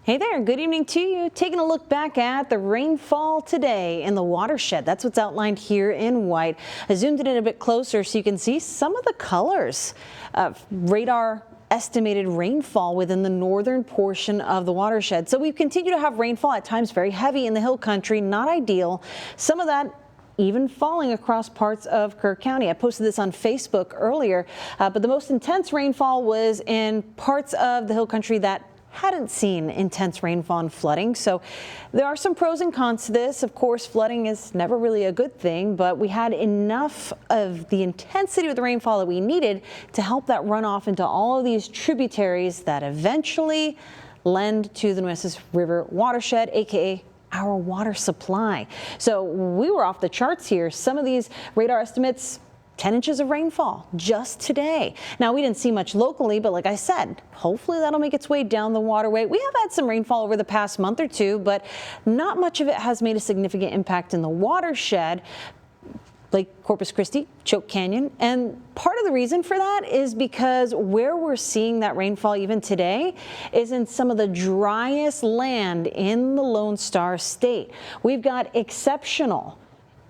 Hey there, good evening to you. Taking a look back at the rainfall today in the watershed. That's what's outlined here in white. I zoomed it in a bit closer so you can see some of the colors of radar estimated rainfall within the northern portion of the watershed. So we continue to have rainfall, at times very heavy in the hill country, not ideal. Some of that even falling across parts of Kirk County. I posted this on Facebook earlier, but the most intense rainfall was in parts of the hill country that hadn't seen intense rainfall and flooding. So there are some pros and cons to this. Of course, flooding is never really a good thing, but we had enough of the intensity of the rainfall that we needed to help that run off into all of these tributaries that eventually lend to the Nueces River watershed, aka our water supply. So we were off the charts here. Some of these radar estimates, 10 inches of rainfall just today. Now, we didn't see much locally, but like I said, hopefully that'll make its way down the waterway. We have had some rainfall over the past month or two, but not much of it has made a significant impact in the watershed. Lake Corpus Christi, Choke Canyon. And part of the reason for that is because where we're seeing that rainfall even today is in some of the driest land in the Lone Star State. We've got exceptional,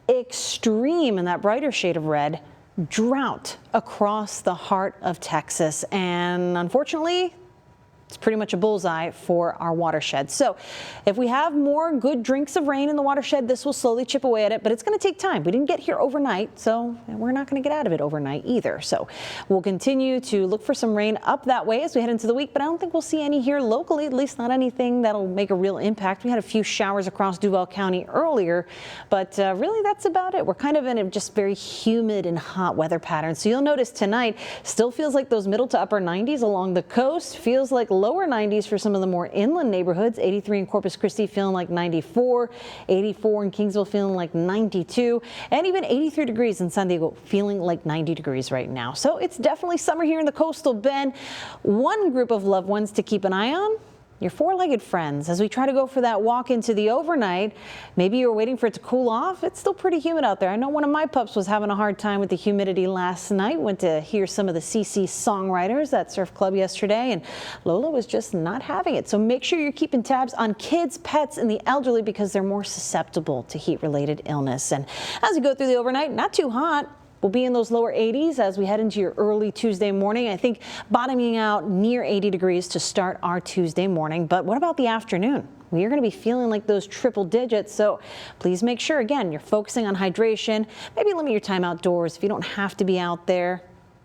extreme, in that brighter shade of red, drought across the heart of Texas. And unfortunately, it's pretty much a bullseye for our watershed. So if we have more good drinks of rain in the watershed, this will slowly chip away at it, but it's going to take time. We didn't get here overnight, so we're not going to get out of it overnight either. So we'll continue to look for some rain up that way as we head into the week, but I don't think we'll see any here locally, at least not anything that'll make a real impact. We had a few showers across Duval County earlier, but really that's about it. We're kind of in a just very humid and hot weather pattern. So you'll notice tonight still feels like those middle to upper 90s along the coast, feels like lower 90s for some of the more inland neighborhoods. 83 in Corpus Christi feeling like 94, 84 in Kingsville feeling like 92, and even 83 degrees in San Diego feeling like 90 degrees right now. So it's definitely summer here in the coastal bend. One group of loved ones to keep an eye on: your four-legged friends. As we try to go for that walk into the overnight, maybe you're waiting for it to cool off. It's still pretty humid out there. I know one of my pups was having a hard time with the humidity last night. Went to hear some of the CC songwriters at Surf Club yesterday, and Lola was just not having it. So make sure you're keeping tabs on kids, pets, and the elderly because they're more susceptible to heat-related illness. And as we go through the overnight, not too hot. We'll be in those lower 80s as we head into your early Tuesday morning. I think bottoming out near 80 degrees to start our Tuesday morning. But what about the afternoon? We are going to be feeling like those triple digits. So please make sure, again, you're focusing on hydration. Maybe limit your time outdoors if you don't have to be out there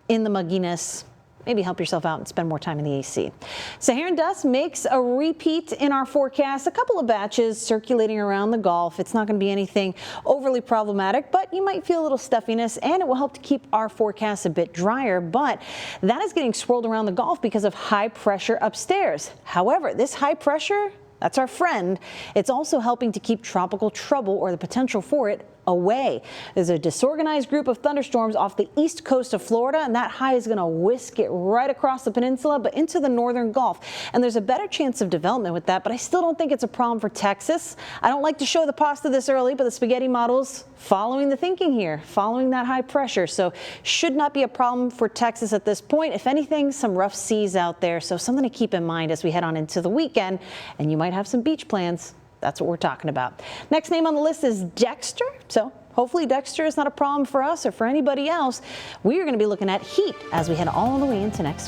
in the mugginess. Maybe help yourself out and spend more time in the AC. Saharan dust makes a repeat in our forecast. A couple of batches circulating around the Gulf. It's not going to be anything overly problematic, but you might feel a little stuffiness, and it will help to keep our forecast a bit drier. But that is getting swirled around the Gulf because of high pressure upstairs. However, this high pressure, that's our friend. It's also helping to keep tropical trouble, or the potential for it, away. There's a disorganized group of thunderstorms off the east coast of Florida, and that high is going to whisk it right across the peninsula, but into the northern Gulf. And there's a better chance of development with that, but I still don't think it's a problem for Texas. I don't like to show the pasta this early, but the spaghetti model's following the thinking here, following that high pressure. So should not be a problem for Texas at this point. If anything, some rough seas out there. So something to keep in mind as we head on into the weekend, and you might have some beach plans. That's what we're talking about. Next name on the list is Dexter. So hopefully Dexter is not a problem for us or for anybody else. We are going to be looking at heat as we head all the way into next week.